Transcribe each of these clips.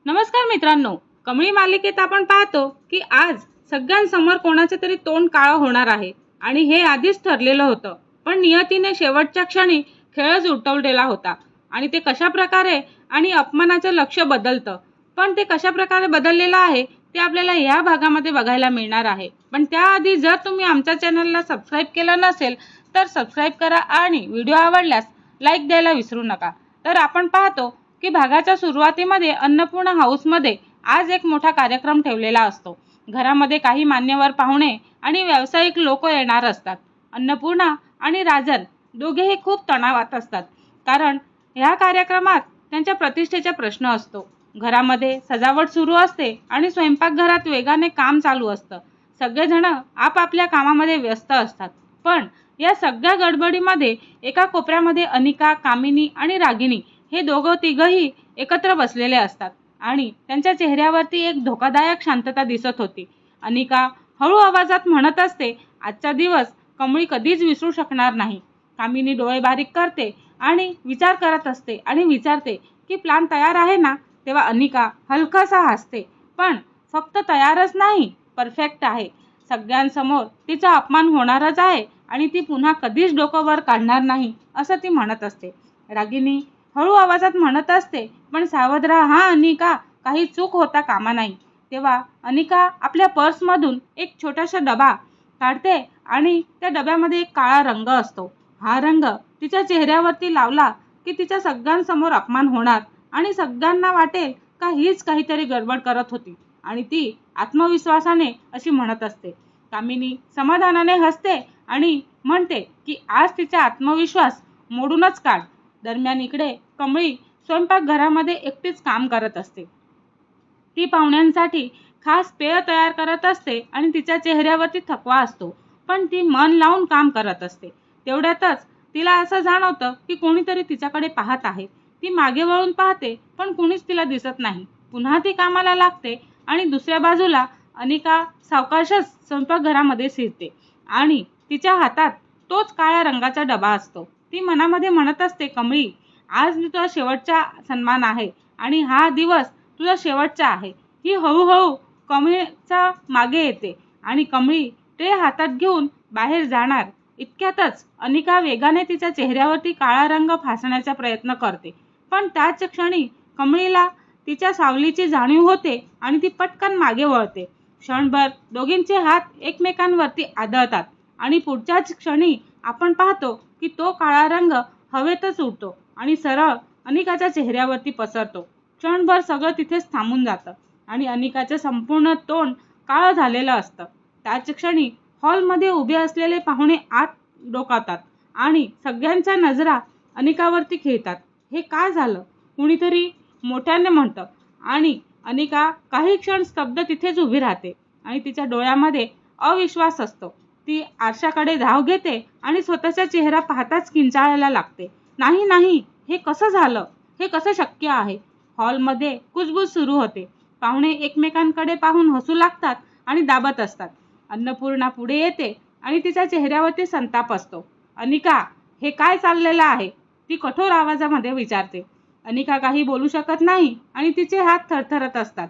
नमस्कार मित्रांनो, कमळी मालिकेत आपण पाहतो की आज सगळ्यांसमोर कोणाचे तरी तोंड काळं होणार आहे आणि हे आधीच ठरलेलं होतं. पण नियतीने शेवटच्या क्षणी खेळच उलटवलेला होता आणि ते कशा प्रकारे आणि अपमानाचं लक्ष बदलतं. पण ते कशा प्रकारे बदललेलं आहे ते आपल्याला ह्या भागामध्ये बघायला मिळणार आहे. पण त्याआधी जर तुम्ही आमच्या चॅनलला सबस्क्राईब केलं नसेल तर सबस्क्राईब करा आणि व्हिडिओ आवडल्यास लाईक द्यायला विसरू नका. तर आपण पाहतो की भागाच्या सुरुवातीमध्ये अन्नपूर्णा हाऊसमध्ये आज एक मोठा कार्यक्रम ठेवलेला असतो. घरामध्ये काही मान्यवर पाहुणे आणि व्यावसायिक लोक येणार असतात. अन्नपूर्णा आणि राजन दोघेही खूप तणावात असतात, कारण ह्या कार्यक्रमात त्यांच्या प्रतिष्ठेचा प्रश्न असतो. घरामध्ये सजावट सुरू असते आणि स्वयंपाकघरात वेगाने काम चालू असतं. सगळेजण आपापल्या कामामध्ये व्यस्त असतात. पण या सगळ्या गडबडीमध्ये एका कोपऱ्यामध्ये अनिका, कामिनी आणि रागिनी हे दोघं तिघही एकत्र बसलेले असतात आणि त्यांच्या चेहऱ्यावरती एक धोकादायक शांतता दिसत होती. अनिका हळू आवाजात म्हणत असते, आजचा दिवस कमळी कधीच विसरू शकणार नाही. कामिनी डोळे बारीक करते आणि विचार करत असते आणि विचारते की प्लान तयार आहे ना. तेव्हा अनिका हलकासा हसते, पण फक्त तयारच नाही, परफेक्ट आहे. सगळ्यांसमोर तिचा अपमान होणारच आहे आणि ती पुन्हा कधीच डोकं वर काढणार नाही असं ती म्हणत असते. रागिनी हळू आवाजात म्हणत असते, पण सावध राहा हा अनिका, काही चूक होता कामा नाही. तेव्हा अनिका आपल्या पर्समधून एक छोटासा डबा काढते आणि त्या डब्यामध्ये एक काळा रंग असतो. हा रंग तिच्या चेहऱ्यावरती लावला की तिच्या सगळ्यांसमोर अपमान होणार आणि सगळ्यांना वाटेल का हीच काहीतरी गडबड करत होती आणि ती आत्मविश्वासाने अशी म्हणत असते. कामिनी समाधानाने हसते आणि म्हणते की आज तिचा आत्मविश्वास मोडूनच काढ. दरम्यान इकडे कमळी स्वयंपाकघरामध्ये एकटीच काम करत असते. ती पाहुण्यांसाठी खास पेय तयार करत असते आणि तिच्या चेहऱ्यावरती थकवा असतो, पण ती मन लावून काम करत असते. तेवढ्यातच तिला असं जाणवतं की कोणीतरी तिच्याकडे पाहत आहे. ती मागे वळून पाहते, पण कुणीच तिला दिसत नाही. पुन्हा ती कामाला लागते आणि दुसऱ्या बाजूला अनिका सावकाशच स्वयंपाकघरामध्ये शिरते आणि तिच्या हातात तोच काळ्या रंगाचा डबा असतो. ती मनामध्ये म्हणत असते, कमळी, आज तुझा शेवटचा सन्मान आहे आणि हा दिवस तुझा शेवटचा आहे. ही हळूहळू कमळीच्या मागे येते आणि कमळी ते हातात घेऊन बाहेर जाणार. इतक्यातच अनिका वेगाने तिच्या चेहऱ्यावरती काळा रंग फासण्याचा प्रयत्न करते, पण त्याच क्षणी कमळीला तिच्या सावलीची जाणीव होते आणि ती पटकन मागे वळते. क्षणभर दोघींचे हात एकमेकांवरती आदळतात आणि पुढच्याच क्षणी आपण पाहतो की तो काळा रंग हवेतच उडतो आणि सरळ अनिकाच्या चेहऱ्यावरती पसरतो. क्षणभर सगळं तिथेच थांबून जातं आणि अनिकाचं संपूर्ण तोंड काळं झालेलं असतं. त्याच क्षणी हॉलमध्ये उभे असलेले पाहुणे आत डोकावतात आणि सगळ्यांच्या नजरा अनिकावरती खेळतात. हे काय झालं, कुणीतरी मोठ्याने म्हणतं आणि अनिका काही क्षण स्तब्ध तिथेच उभी राहते आणि तिच्या डोळ्यामध्ये अविश्वास असतो. ती आरशाकडे धाव घेते आणि स्वतःचा चेहरा पाहताच किंचाळायला लागते. नाही नाही, हे कसं झालं, हे कसं शक्य आहे. हॉलमध्ये कुजबुज सुरू होते. पाहुणे एकमेकांकडे पाहून हसू लागतात आणि दाबत असतात. अन्नपूर्णा पुढे येते आणि तिच्या चेहऱ्यावरती संताप असतो. अनिका, हे काय चाललेलं आहे, ती कठोर आवाजामध्ये विचारते. अनिका काही बोलू शकत नाही आणि तिचे हात थरथरत असतात.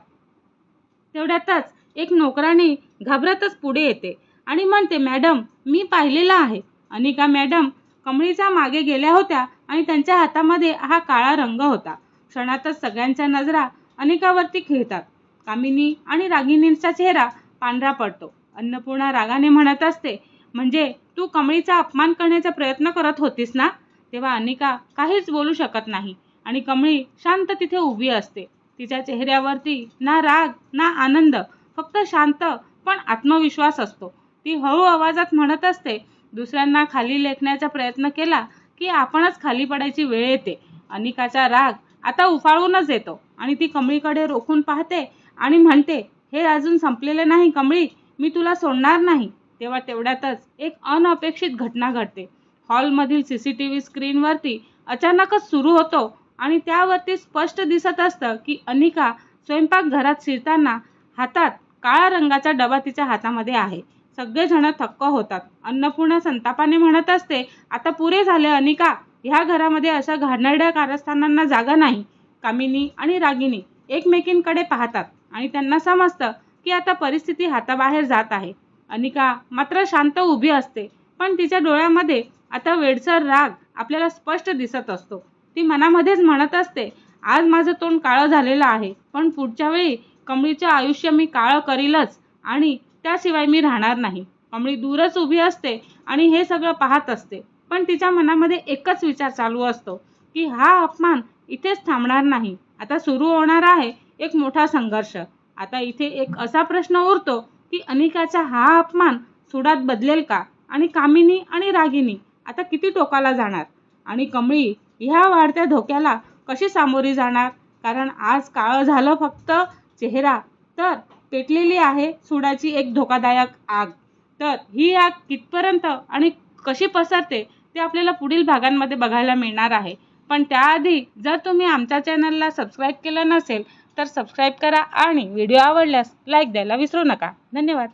तेवढ्यातच एक नोकराणी घाबरतच पुढे येते आणि म्हणते, मॅडम, मी पाहिलेलं आहे. अनिका मॅडम कमळीच्या मागे गेल्या होत्या आणि त्यांच्या हातामध्ये हा काळा रंग होता. क्षणातच सगळ्यांच्या नजरा अनिकावरती खेळतात. कामिनी आणि रागिनींचा चेहरा पांढरा पडतो. अन्नपूर्णा रागाने म्हणत असते, म्हणजे तू कमळीचा अपमान करण्याचा प्रयत्न करत होतीस ना. तेव्हा अनिका काहीच बोलू शकत नाही आणि कमळी शांत तिथे उभी असते. तिच्या चेहऱ्यावरती ना राग ना आनंद, फक्त शांत पण आत्मविश्वास असतो. ती हळू आवाजात म्हणत असते, दुसऱ्यांना खाली लेखण्याचा प्रयत्न केला की आपणच खाली पडायची वेळ येते. अनिकाचा राग आता उफाळूनच येतो आणि ती कमळीकडे रोखून पाहते आणि म्हणते, हे अजून संपलेले नाही कमळी, मी तुला सोडणार नाही. तेव्हा तेवढ्यातच एक अनपेक्षित घटना घडते. हॉलमधील CCTV स्क्रीनवरती अचानकच सुरू होतो आणि त्यावरती स्पष्ट दिसत असतं की अनिका स्वयंपाकघरात शिरताना हातात काळा रंगाचा डबा तिच्या हातामध्ये आहे. सगळेजण थक्क होतात. अन्नपूर्णा संतापाने म्हणत असते, आता पुरे झाले अनिका, ह्या घरामध्ये अशा घाणेरड्या कारस्थानांना जागा नाही. कामिनी आणि रागिनी एकमेकींकडे पाहतात आणि त्यांना समजतं की आता परिस्थिती हाताबाहेर जात आहे. अनिका मात्र शांत उभी असते, पण तिच्या डोळ्यामध्ये आता वेडसर राग आपल्याला स्पष्ट दिसत असतो. ती मनामध्येच म्हणत असते, आज माझं तोंड काळं झालेलं आहे, पण पुढच्या वेळी कमळीचं आयुष्य मी काळं करीलच आणि त्याशिवाय मी राहणार नाही. कमळी दूरच उभी असते आणि हे सगळं पाहत असते, पण तिच्या मनामध्ये एकच विचार चालू असतो की हा अपमान इथेच थांबणार नाही. आता सुरू होणार आहे एक मोठा संघर्ष. आता इथे एक असा प्रश्न उरतो की अनिकाचा हा अपमान सुडात बदलेल का? आणि कामिनी आणि रागिनी आता किती टोकाला जाणार? आणि कमळी ह्या वाढत्या धोक्याला कशी सामोरी जाणार? कारण आज काळं झालं फक्त चेहरा, तर पेटलेली आहे सुडाची एक धोकादायक आग. तर ही आग कितपर्यंत आणि कशी पसरते ते आपल्याला पुढील भागांमध्ये बघायला मिळणार आहे. पण त्याआधी जर तुम्ही आमच्या चॅनलला सबस्क्राईब केलं नसेल तर सबस्क्राईब करा आणि व्हिडिओ आवडल्यास लाईक द्यायला विसरू नका. धन्यवाद.